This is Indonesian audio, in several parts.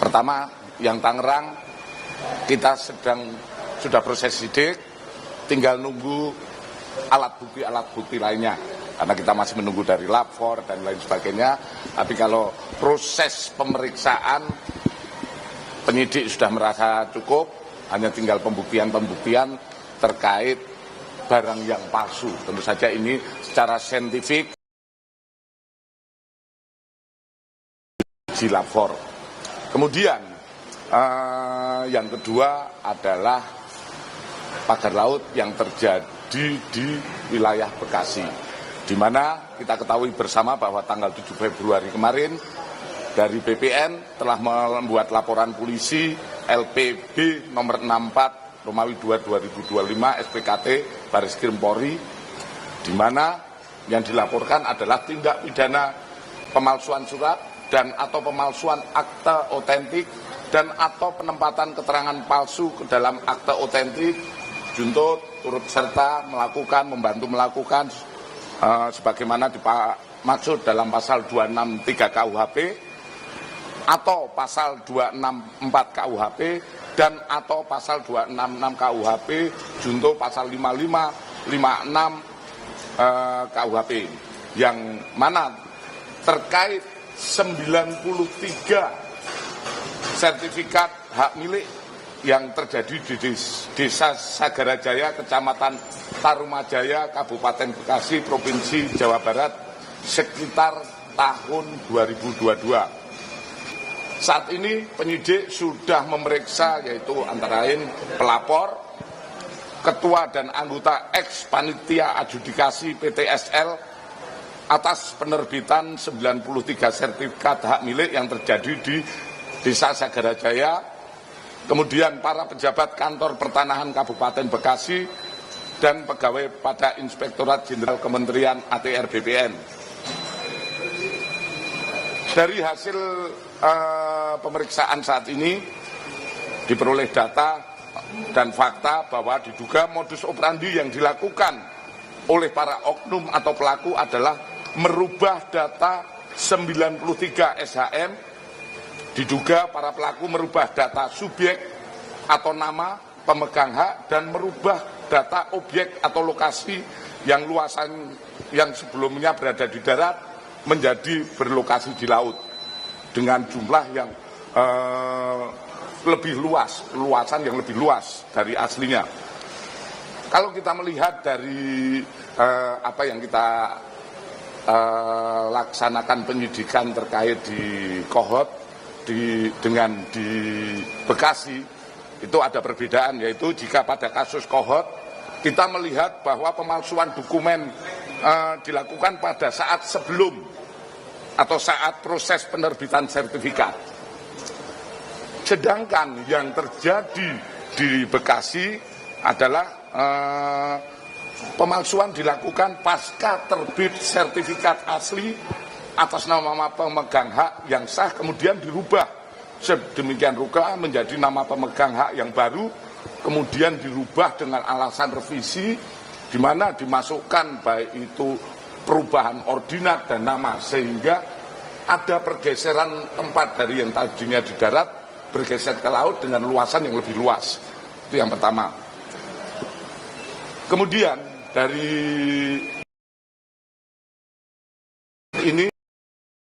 Pertama, yang Tangerang kita sudah proses sidik, tinggal nunggu alat bukti lainnya. Karena kita masih menunggu dari lapor dan lain sebagainya. Tapi kalau proses pemeriksaan penyidik sudah merasa cukup, hanya tinggal pembuktian terkait barang yang palsu. Tentu saja ini secara saintifik di lapor. Kemudian yang kedua adalah pagar laut yang terjadi di wilayah Bekasi, di mana kita ketahui bersama bahwa tanggal 7 Februari kemarin dari BPN telah membuat laporan polisi LPB nomor 64 Romawi 2 2025 SPKT Baris Krim Polri, di mana yang dilaporkan adalah tindak pidana pemalsuan surat dan atau pemalsuan akta otentik dan atau penempatan keterangan palsu ke dalam akta otentik, junto turut serta membantu melakukan sebagaimana dimaksud dalam pasal 263 KUHP atau pasal 264 KUHP dan atau pasal 266 KUHP junto pasal 55, 56 KUHP, yang mana terkait 93 sertifikat hak milik yang terjadi di Desa Sagarajaya, Kecamatan Tarumajaya, Kabupaten Bekasi, Provinsi Jawa Barat sekitar tahun 2022. Saat ini penyidik sudah memeriksa yaitu antara lain pelapor, ketua dan anggota ex panitia adjudikasi PTSL atas penerbitan 93 sertifikat hak milik yang terjadi di Desa Sagarajaya, kemudian para pejabat kantor pertanahan Kabupaten Bekasi dan pegawai pada Inspektorat Jenderal Kementerian ATR BPN. Dari hasil pemeriksaan saat ini diperoleh data dan fakta bahwa diduga modus operandi yang dilakukan oleh para oknum atau pelaku adalah merubah data 93 SHM. Diduga para pelaku merubah data subjek atau nama pemegang hak dan merubah data objek atau lokasi yang luasan yang sebelumnya berada di darat menjadi berlokasi di laut dengan jumlah yang lebih luas, luasan yang lebih luas dari aslinya. Kalau kita melihat dari apa yang kita laksanakan penyidikan terkait di Kohot dengan di Bekasi, itu ada perbedaan, yaitu jika pada kasus Kohot kita melihat bahwa pemalsuan dokumen dilakukan pada saat sebelum atau saat proses penerbitan sertifikat. Sedangkan yang terjadi di Bekasi adalah pemalsuan dilakukan pasca terbit sertifikat asli atas nama pemegang hak yang sah, kemudian dirubah sedemikian rupa menjadi nama pemegang hak yang baru, kemudian dirubah dengan alasan revisi, di mana dimasukkan baik itu perubahan ordinat dan nama, sehingga ada pergeseran tempat dari yang tadinya di darat bergeser ke laut dengan luasan yang lebih luas. Itu yang pertama. Kemudian dari ini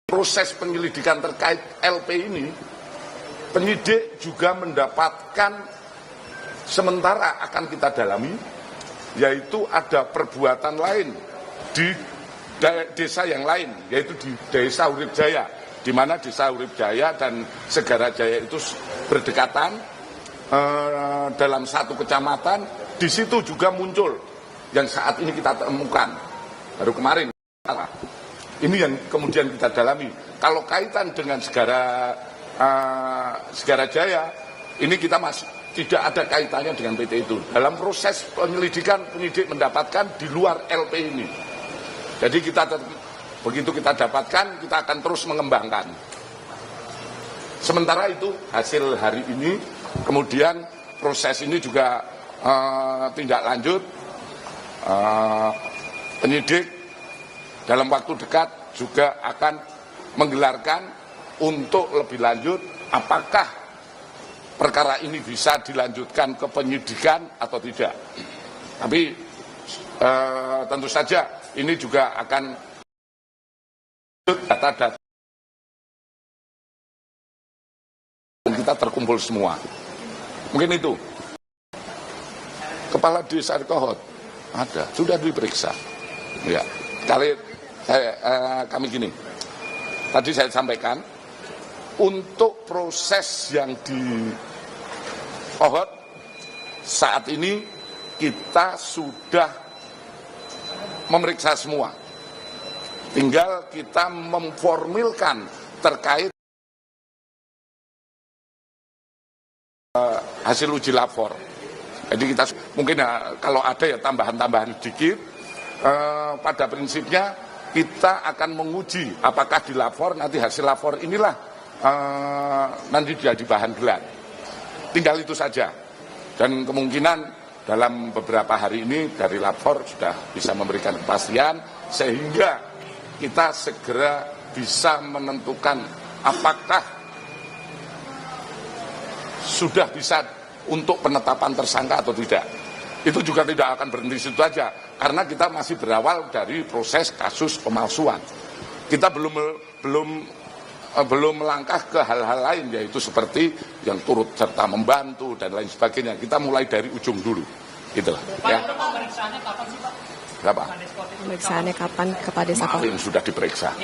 proses penyelidikan terkait LP ini, penyidik juga mendapatkan sementara akan kita dalami, yaitu ada perbuatan lain di desa yang lain, yaitu di Desa Urip Jaya, di mana Desa Urip Jaya dan Sagarajaya itu berdekatan dalam satu kecamatan. Di situ juga muncul yang saat ini kita temukan baru kemarin. Ini yang kemudian kita dalami. Kalau kaitan dengan Sagarajaya, ini kita masih tidak ada kaitannya dengan PT itu. Dalam proses penyelidikan, penyidik mendapatkan di luar LP ini. Jadi begitu kita dapatkan, kita akan terus mengembangkan. Sementara itu hasil hari ini, kemudian proses ini juga tindak lanjut, penyidik dalam waktu dekat juga akan menggelarkan untuk lebih lanjut apakah perkara ini bisa dilanjutkan ke penyidikan atau tidak. Tapi tentu saja ini juga akan data-data kita terkumpul semua. Mungkin itu. Kepala Desa Kohot ada, sudah diperiksa. Ya, kami gini. Tadi saya sampaikan untuk proses yang di Kohot saat ini kita sudah memeriksa semua. Tinggal kita memformilkan terkait hasil uji lapor. Jadi kita mungkin kalau ada ya tambahan-tambahan sedikit, pada prinsipnya kita akan menguji apakah di lapor nanti hasil lapor inilah nanti jadi bahan gelar. Tinggal itu saja. Dan kemungkinan dalam beberapa hari ini dari lapor sudah bisa memberikan kepastian sehingga kita segera bisa menentukan apakah sudah bisa untuk penetapan tersangka atau tidak. Itu juga tidak akan berhenti situ saja, karena kita masih berawal dari proses kasus pemalsuan. Kita belum melangkah ke hal-hal lain, yaitu seperti yang turut serta membantu dan lain sebagainya. Kita mulai dari ujung dulu, gitu lah. Ya. Pemeriksaannya kapan sih, Pak? Berapa? Pemeriksaannya kapan kepada Desa Kohot? Kemarin sudah diperiksa.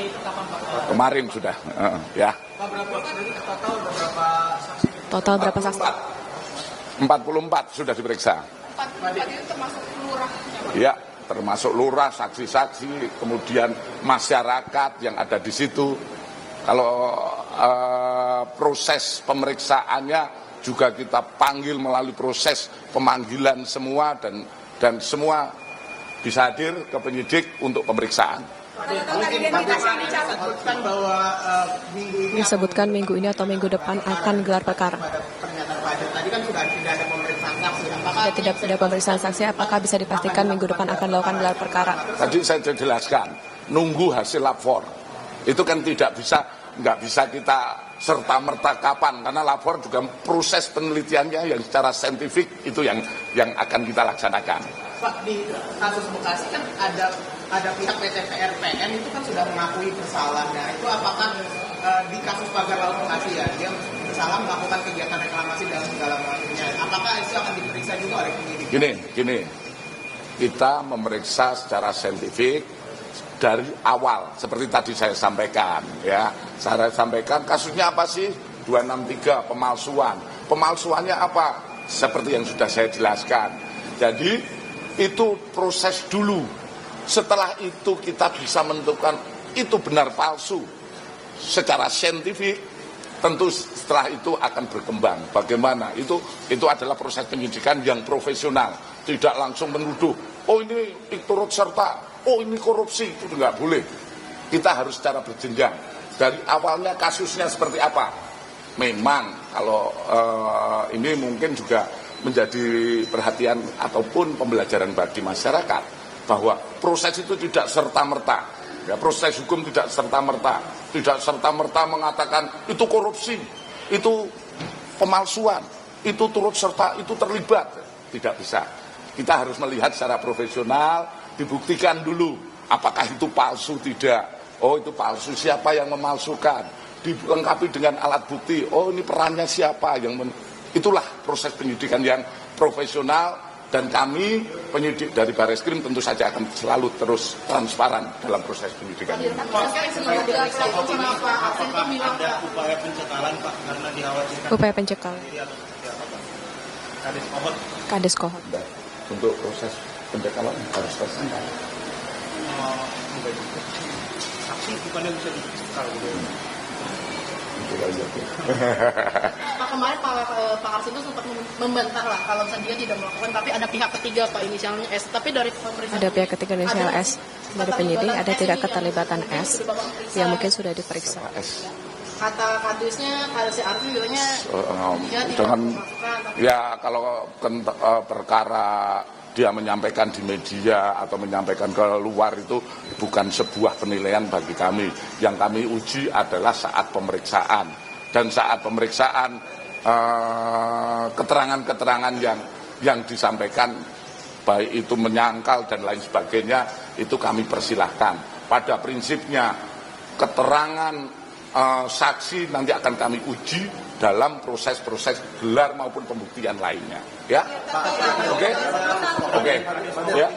Kemarin sudah, ya. Total berapa saksi? 44 sudah diperiksa. 44 itu termasuk lurah? Ya, termasuk lurah, saksi-saksi, kemudian masyarakat yang ada di situ. Kalau proses pemeriksaannya juga kita panggil melalui proses pemanggilan semua dan semua bisa hadir ke penyidik untuk pemeriksaan. Disebutkan minggu ini atau minggu depan akan gelar perkara. Tadi kan sudah tidak ada pemeriksaan saksi. Apakah tidak ada pemeriksaan saksi, apakah bisa dipastikan minggu depan akan dilakukan gelar perkara? Tadi saya sudah jelaskan, nunggu hasil lapor. Itu kan nggak bisa kita serta-merta kapan, karena lapor juga proses penelitiannya yang secara saintifik itu yang akan kita laksanakan. Pak, di kasus Bekasi kan ada pihak PT PRPN itu kan sudah mengakui bersalah. Nah, itu apakah di kasus pagar laut Bekasi ya, dia bersalah melakukan kegiatan reklamasi dan segala macamnya. Apakah itu akan diperiksa juga oleh penyidik? Gini, kita memeriksa secara saintifik dari awal, seperti tadi saya sampaikan, ya. Saya sampaikan kasusnya apa sih? 263 pemalsuan. Pemalsuannya apa? Seperti yang sudah saya jelaskan. Jadi itu proses dulu. Setelah itu kita bisa menentukan itu benar palsu secara saintifik. Tentu setelah itu akan berkembang. Bagaimana? Itu adalah proses penyidikan yang profesional. Tidak langsung menuduh, oh ini turut serta, oh ini korupsi. Itu nggak boleh. Kita harus secara berjenjang. Dari awalnya kasusnya seperti apa? Memang kalau ini mungkin juga menjadi perhatian ataupun pembelajaran bagi masyarakat bahwa proses itu tidak serta-merta, ya, proses hukum tidak serta-merta mengatakan itu korupsi, itu pemalsuan, itu turut serta, itu terlibat, tidak bisa. Kita harus melihat secara profesional, dibuktikan dulu apakah itu palsu tidak. Oh itu palsu, siapa yang memalsukan, dilengkapi dengan alat bukti, oh ini perannya siapa yang itulah proses penyidikan yang profesional, dan kami penyidik dari Bareskrim tentu saja akan selalu terus transparan dalam proses penyidikan ini. Upaya pencekalan, Pak, karena dikhawatirkan. Upaya pencekalan. Kades Kohot. Untuk proses pencekalan harus tersangka. Saksi bukannya bisa dicekal gitu. Pak, kemarin Pak Arsin itu sempat membantah lah kalau misalnya dia tidak melakukan, tapi ada pihak ketiga Pak, inisialnya S. Tapi dari pemeriksaan Ada pihak ketiga inisial S dari penyidik, ada tidak keterlibatan S yang mungkin sudah diperiksa. kata kadisnya, si Arsin bilangnya dia tidak dengan memasukkan, tapi ya kalau perkara dia menyampaikan di media atau menyampaikan ke luar itu bukan sebuah penilaian bagi kami. Yang kami uji adalah saat pemeriksaan. dan saat pemeriksaan keterangan-keterangan yang disampaikan baik itu menyangkal dan lain sebagainya itu kami persilahkan. Pada prinsipnya keterangan saksi nanti akan kami uji dalam proses-proses gelar maupun pembuktian lainnya. Ya, oke, ya.